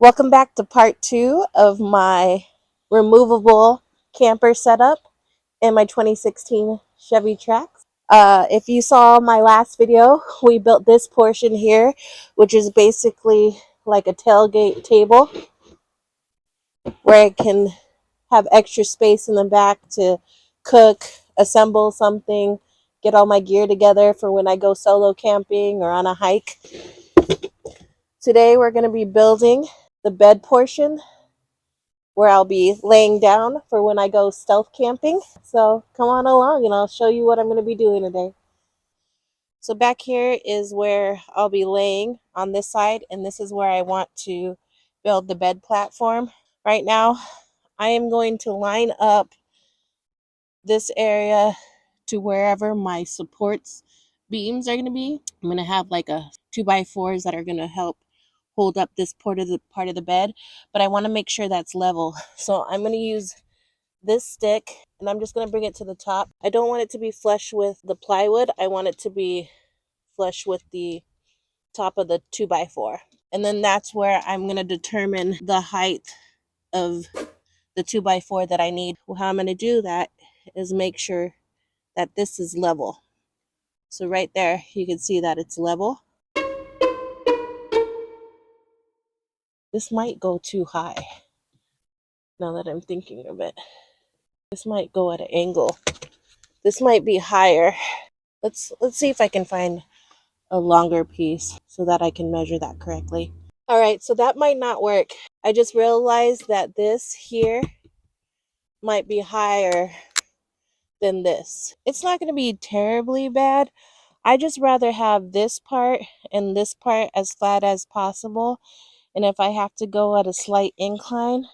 Welcome back to part 2 of my removable camper setup in my 2016 Chevy Trax. If you saw my last video, we built this portion here, which is basically like a tailgate table where I can have extra space in the back to cook, assemble something, get all my gear together for when I go solo camping or on a hike. Today we're going to be building the bed portion where I'll be laying down for when I go stealth camping. So come on along and I'll show you what I'm going to be doing today. So back here is where I'll be laying on this side, and this is where I want to build the bed platform. Right now, I am going to line up this area to wherever my supports beams are going to be. I'm going to have like a 2x4s that are going to help hold up this part of the bed, but I want to make sure that's level. So I'm going to use this stick and I'm just going to bring it to the top. I don't want it to be flush with the plywood. I want it to be flush with the top of the 2x4. And then that's where I'm going to determine the height of the 2x4 that I need. How I'm going to do that is make sure that this is level. So right there, you can see that it's level. This might go too high, now that I'm thinking of it. This might go at an angle. This might be higher. Let's see if I can find a longer piece so that I can measure that correctly. All right, so that might not work. I just realized that this here might be higher than this. It's not going to be terribly bad. I just rather have this part and this part as flat as possible. And if I have to go at a slight incline,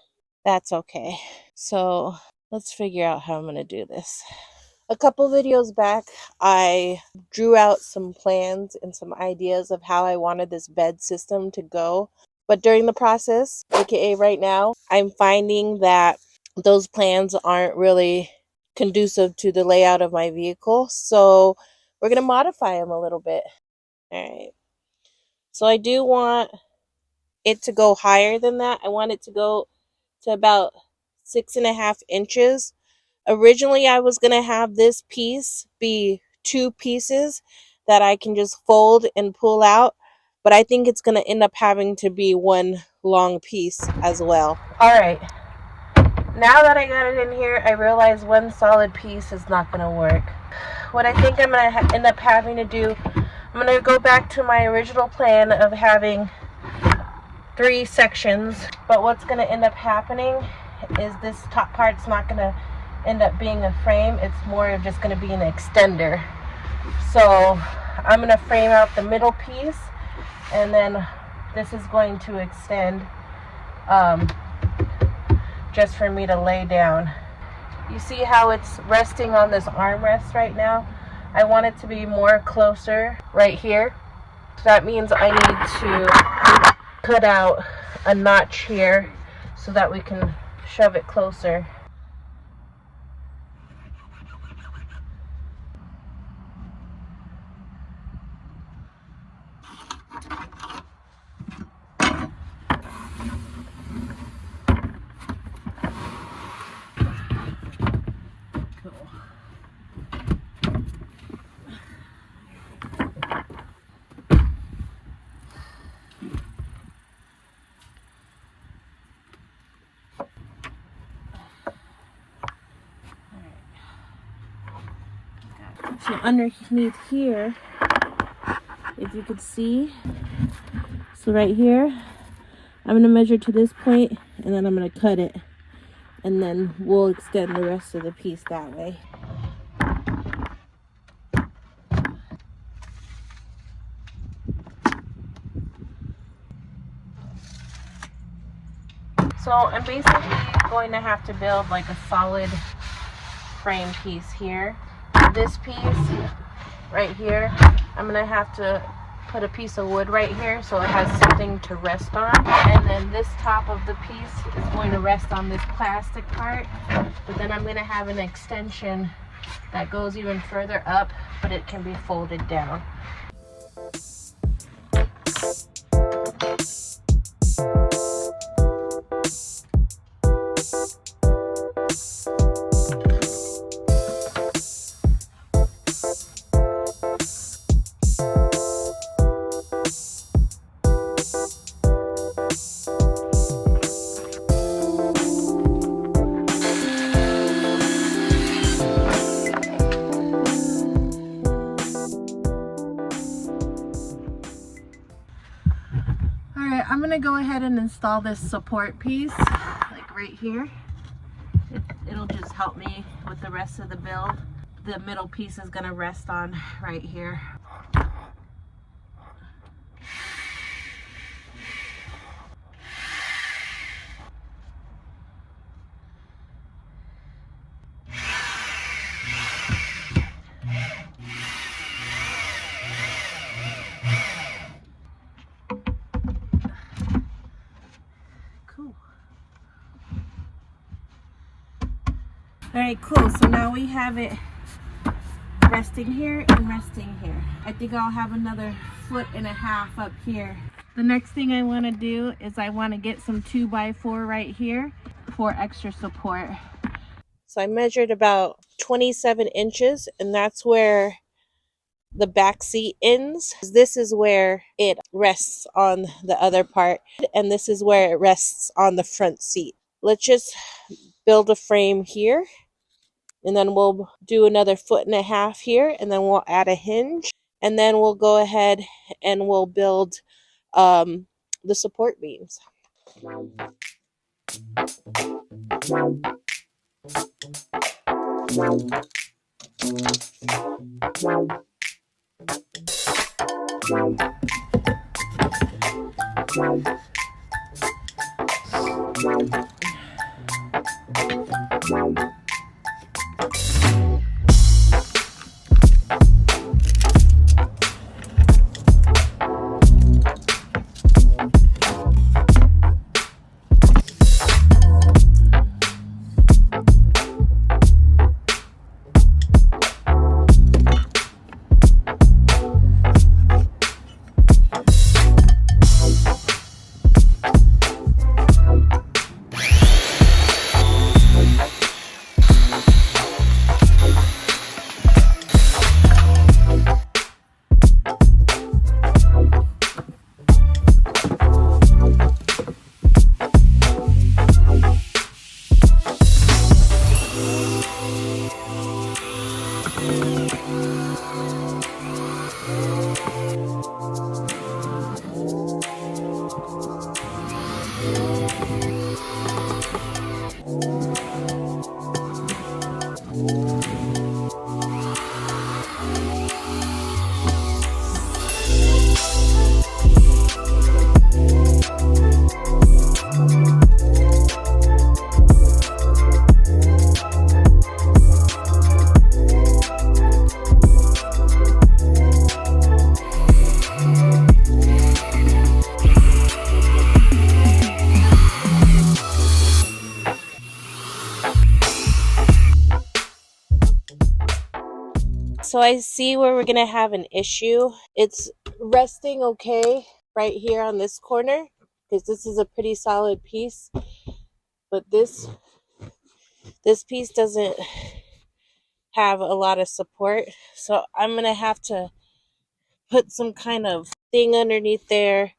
that's okay. So let's figure out how I'm going to do this. A couple videos back, I drew out some plans and some ideas of how I wanted this bed system to go. But during the process, aka right now, I'm finding that those plans aren't really conducive to the layout of my vehicle. So we're going to modify them a little bit. All right. So I do want it to go higher than that. I want it to go to about 6.5 inches. Originally, I was going to have this piece be 2 pieces that I can just fold and pull out, but I think it's going to end up having to be one long piece as well. All right. Now that I got it in here, I realize one solid piece is not going to work. What I think I'm going to end up having to do, I'm going to go back to my original plan of having 3 sections, but what's going to end up happening is this top part's not going to end up being a frame. It's more of just going to be an extender. So I'm going to frame out the middle piece, and then this is going to extend just for me to lay down. You see how it's resting on this armrest right now? I want it to be more closer right here. So that means I need to cut out a notch here so that we can shove it closer. So underneath here, if you could see, so right here, I'm going to measure to this point, and then I'm going to cut it, and then we'll extend the rest of the piece that way. So I'm basically going to have to build like a solid frame piece here. This piece right here, I'm going to have to put a piece of wood right here so it has something to rest on. And then this top of the piece is going to rest on this plastic part. But then I'm going to have an extension that goes even further up, but it can be folded down. go ahead and install this support piece, like right here. It'll just help me with the rest of the build. The middle piece is gonna rest on right here. Cool. All right, cool. So now we have it resting here and resting here. I think I'll have another 1.5 foot up here. The next thing I want to do is I want to get some 2x4 right here for extra support. So I measured about 27 inches, and that's where the back seat ends. This is where it rests on the other part, and this is where it rests on the front seat. Let's just build a frame here, and then we'll do another 1.5 foot here, and then we'll add a hinge, and then we'll go ahead and we'll build the support beams. So I see where we're gonna have an issue. It's resting okay right here on this corner because this is a pretty solid piece, but this piece doesn't have a lot of support. So I'm gonna have to put some kind of thing underneath there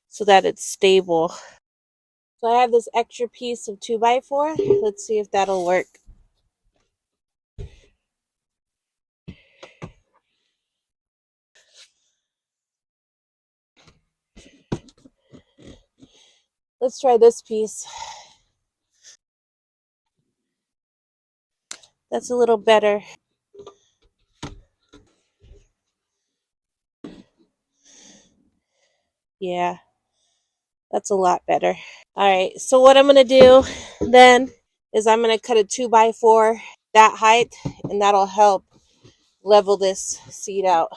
so that it's stable. So I have this extra piece of 2x4. Let's see if that'll work. Let's try this piece. That's a little better. Yeah, that's a lot better. All right, so what I'm gonna do then is I'm gonna cut a 2x4 that height, and that'll help level this seat out.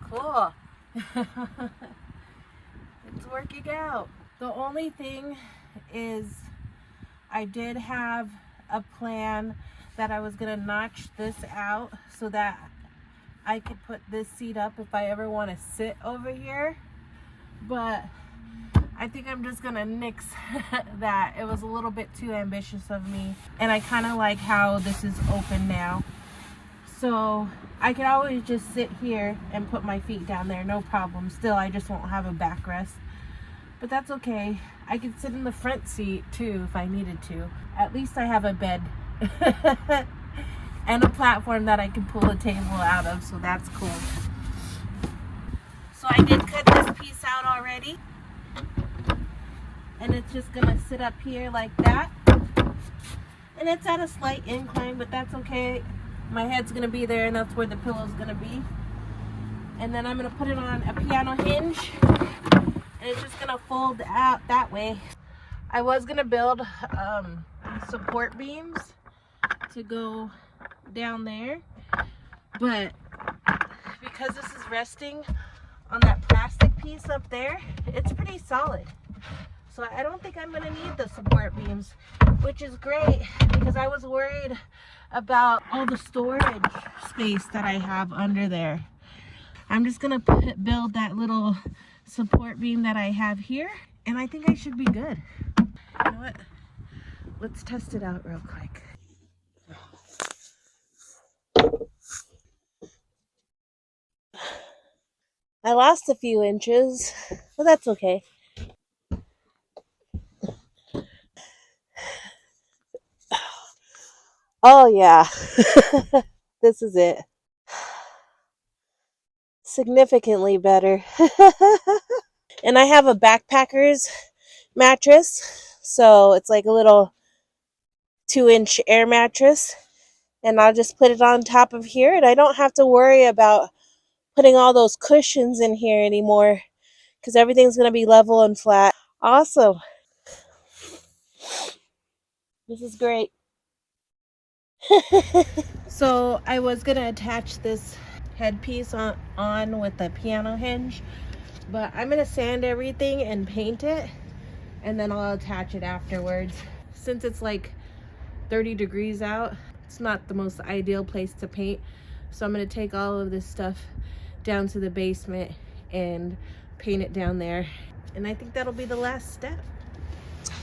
Cool. It's working out. The only thing is I did have a plan that I was gonna notch this out so that I could put this seat up if I ever want to sit over here. but I think I'm just gonna nix that. It was a little bit too ambitious of me, and I kind of like how this is open now. So I could always just sit here and put my feet down there, no problem. Still, I just won't have a backrest, but that's okay. I could sit in the front seat too if I needed to. At least I have a bed and a platform that I can pull a table out of, so that's cool. So I did cut this piece out already, and it's just gonna sit up here like that. And it's at a slight incline, but that's okay. My head's gonna be there, and that's where the pillow's gonna be. And then I'm gonna put it on a piano hinge, and it's just gonna fold out that way. I was gonna build support beams to go down there, but because this is resting on that plastic piece up there, it's pretty solid. So I don't think I'm gonna need the support beams, which is great because I was worried about all the storage space that I have under there. I'm just gonna build that little support beam that I have here, and I think I should be good. You know what? Let's test it out real quick. I lost a few inches, but that's okay. Oh yeah, this is it. Significantly better. And I have a backpacker's mattress, so it's like a little 2-inch air mattress, and I'll just put it on top of here, and I don't have to worry about putting all those cushions in here anymore because everything's going to be level and flat. Awesome. This is great. So I was going to attach this headpiece on with the piano hinge, but I'm going to sand everything and paint it, and then I'll attach it afterwards. Since it's like 30 degrees out, it's not the most ideal place to paint, so I'm going to take all of this stuff down to the basement and paint it down there, and I think that'll be the last step.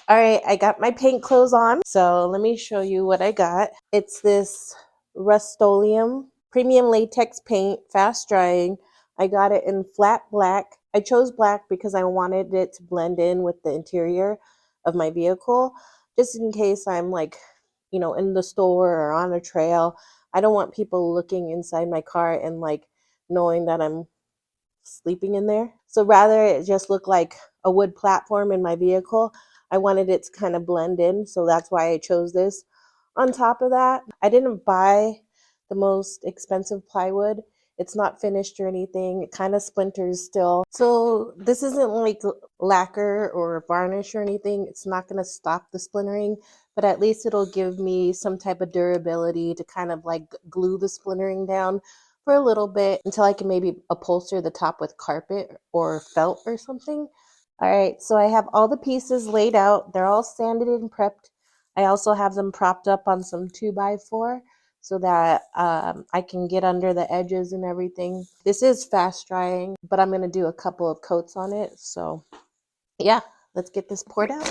All right, I got my paint clothes on, so let me show you what I got. It's this Rust-Oleum premium latex paint, fast drying. I got it in flat black. I chose black because I wanted it to blend in with the interior of my vehicle, just in case I'm like, you know, in the store or on a trail. I don't want people looking inside my car and like knowing that I'm sleeping in there. So rather it just look like a wood platform in my vehicle, I wanted it to kind of blend in, so that's why I chose this. On top of that, I didn't buy the most expensive plywood. It's not finished or anything. It kind of splinters still. So this isn't like lacquer or varnish or anything. It's not going to stop the splintering, but at least it'll give me some type of durability to kind of like glue the splintering down for a little bit until I can maybe upholster the top with carpet or felt or something. All right, so I have all the pieces laid out. They're all sanded and prepped. I also have them propped up on some 2x4 so that I can get under the edges and everything. This is fast drying, but I'm going to do a couple of coats on it. So yeah, let's get this poured out.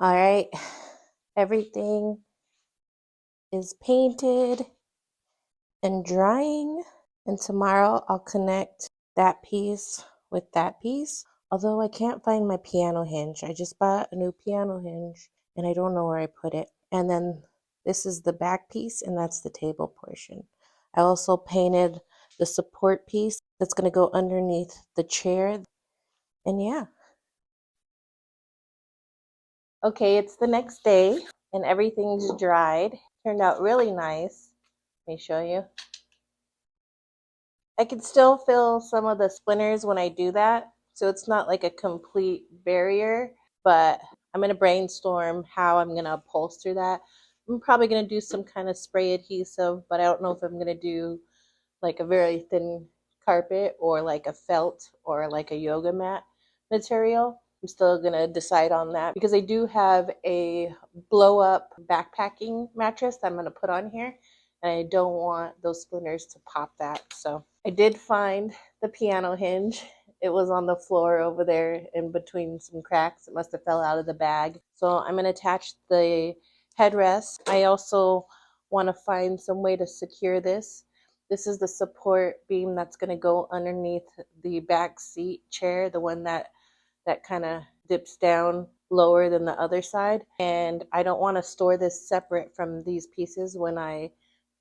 All right, everything is painted and drying, and tomorrow I'll connect that piece with that piece. Although I can't find my piano hinge. I just bought a new piano hinge and I don't know where I put it. And then this is the back piece and that's the table portion. I also painted the support piece that's going to go underneath the chair. And yeah. Okay, it's the next day and everything's dried. Turned out really nice. Let me show you. I can still feel some of the splinters when I do that. So it's not like a complete barrier, but I'm going to brainstorm how I'm going to upholster that. I'm probably going to do some kind of spray adhesive, but I don't know if I'm going to do like a very thin carpet or like a felt or like a yoga mat material. I'm still going to decide on that because I do have a blow up backpacking mattress that I'm going to put on here and I don't want those splinters to pop that. So I did find the piano hinge. It was on the floor over there in between some cracks. It must have fell out of the bag. So I'm going to attach the headrest. I also want to find some way to secure this. This is the support beam that's going to go underneath the back seat chair, the one that kind of dips down lower than the other side. And I don't want to store this separate from these pieces when I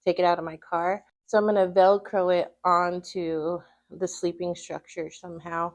take it out of my car. So I'm going to Velcro it onto the sleeping structure somehow.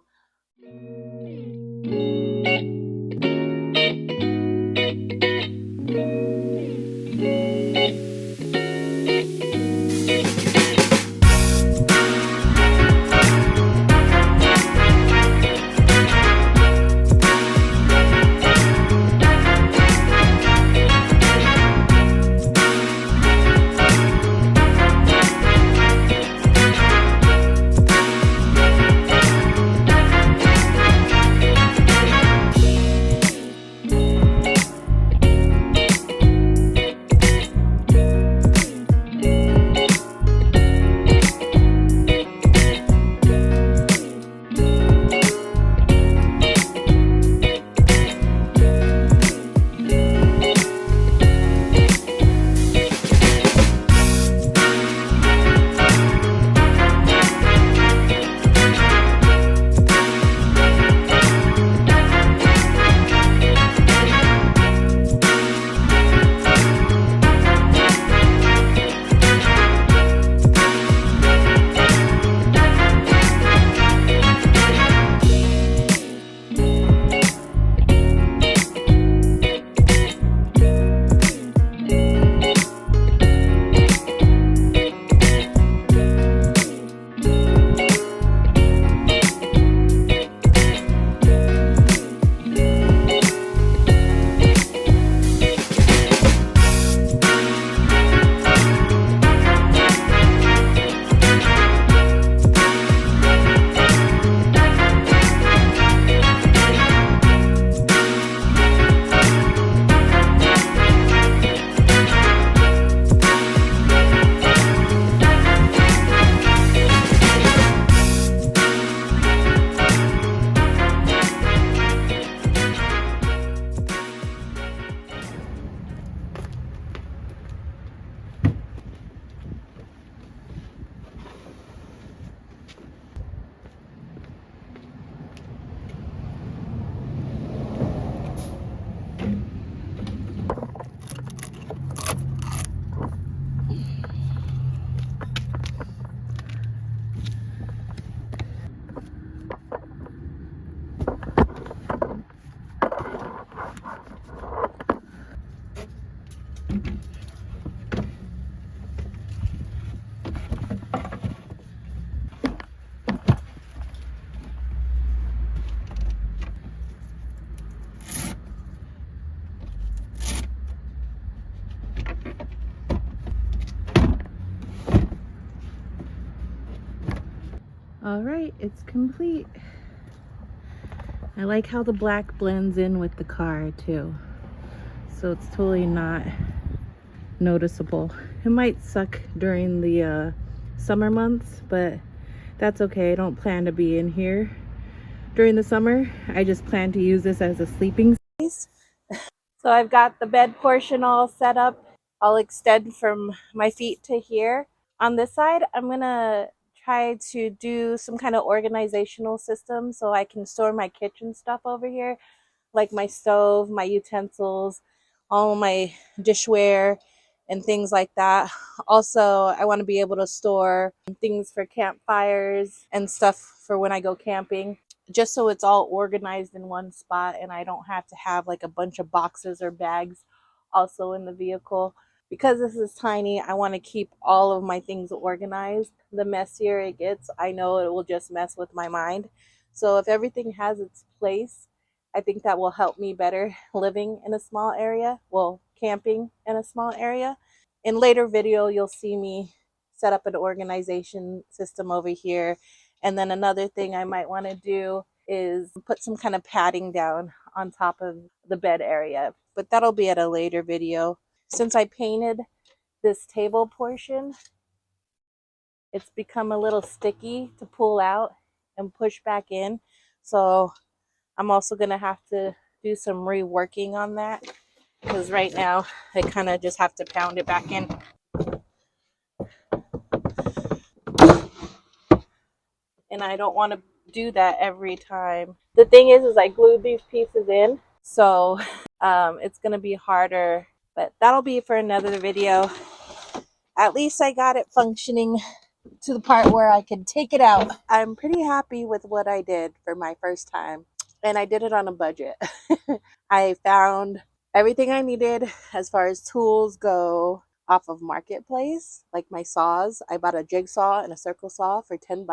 All right, it's complete. I like how the black blends in with the car too. So it's totally not noticeable. It might suck during the summer months, but that's okay. I don't plan to be in here during the summer. I just plan to use this as a sleeping space. So I've got the bed portion all set up. I'll extend from my feet to here. On this side, I'm gonna try to do some kind of organizational system so I can store my kitchen stuff over here, like my stove, my utensils, all my dishware, and things like that. Also, I want to be able to store things for campfires and stuff for when I go camping, just so it's all organized in one spot and I don't have to have like a bunch of boxes or bags also in the vehicle. Because this is tiny, I want to keep all of my things organized. The messier it gets, I know it will just mess with my mind. So if everything has its place, I think that will help me better living in a small area, well, camping in a small area. In later video, you'll see me set up an organization system over here. And then another thing I might want to do is put some kind of padding down on top of the bed area, but that'll be at a later video. Since I painted this table portion, it's become a little sticky to pull out and push back in. So I'm also going to have to do some reworking on that, because right now I kind of just have to pound it back in. And I don't want to do that every time. The thing is I glued these pieces in, so it's going to be harder, but that'll be for another video. At least I got it functioning to the part where I can take it out. I'm pretty happy with what I did for my first time, and I did it on a budget. I found everything I needed as far as tools go off of Marketplace, like my saws. I bought a jigsaw and a circle saw for $10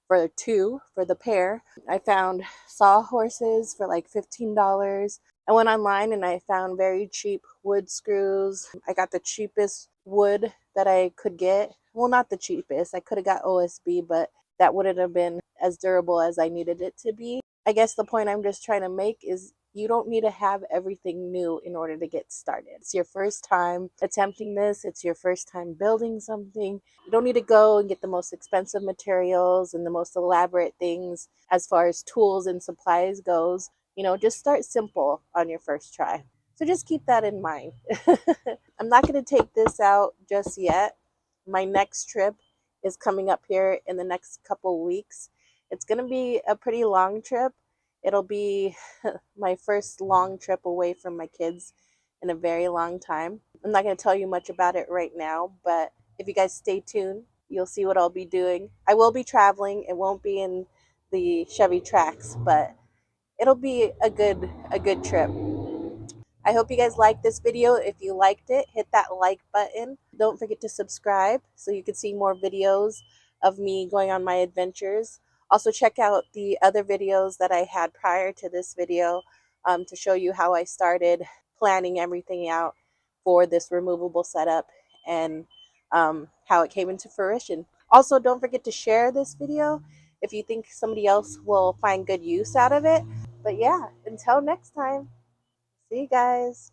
for two for the pair. I found saw horses for like $15. I went online and I found very cheap wood screws. I got the cheapest wood that I could get. Well, not the cheapest. I could have got OSB, but that wouldn't have been as durable as I needed it to be. I guess the point I'm just trying to make is you don't need to have everything new in order to get started. It's your first time attempting this. It's your first time building something. You don't need to go and get the most expensive materials and the most elaborate things as far as tools and supplies goes. You know, just start simple on your first try. So just keep that in mind. I'm not going to take this out just yet. My next trip is coming up here in the next couple weeks. It's going to be a pretty long trip. It'll be my first long trip away from my kids in a very long time. I'm not going to tell you much about it right now, but if you guys stay tuned, you'll see what I'll be doing. I will be traveling. It won't be in the Chevy Trax, but it'll be a good trip. I hope you guys liked this video. If you liked it, hit that like button. Don't forget to subscribe so you can see more videos of me going on my adventures. Also check out the other videos that I had prior to this video to show you how I started planning everything out for this removable setup and how it came into fruition. Also, don't forget to share this video if you think somebody else will find good use out of it. But yeah, until next time. See you guys.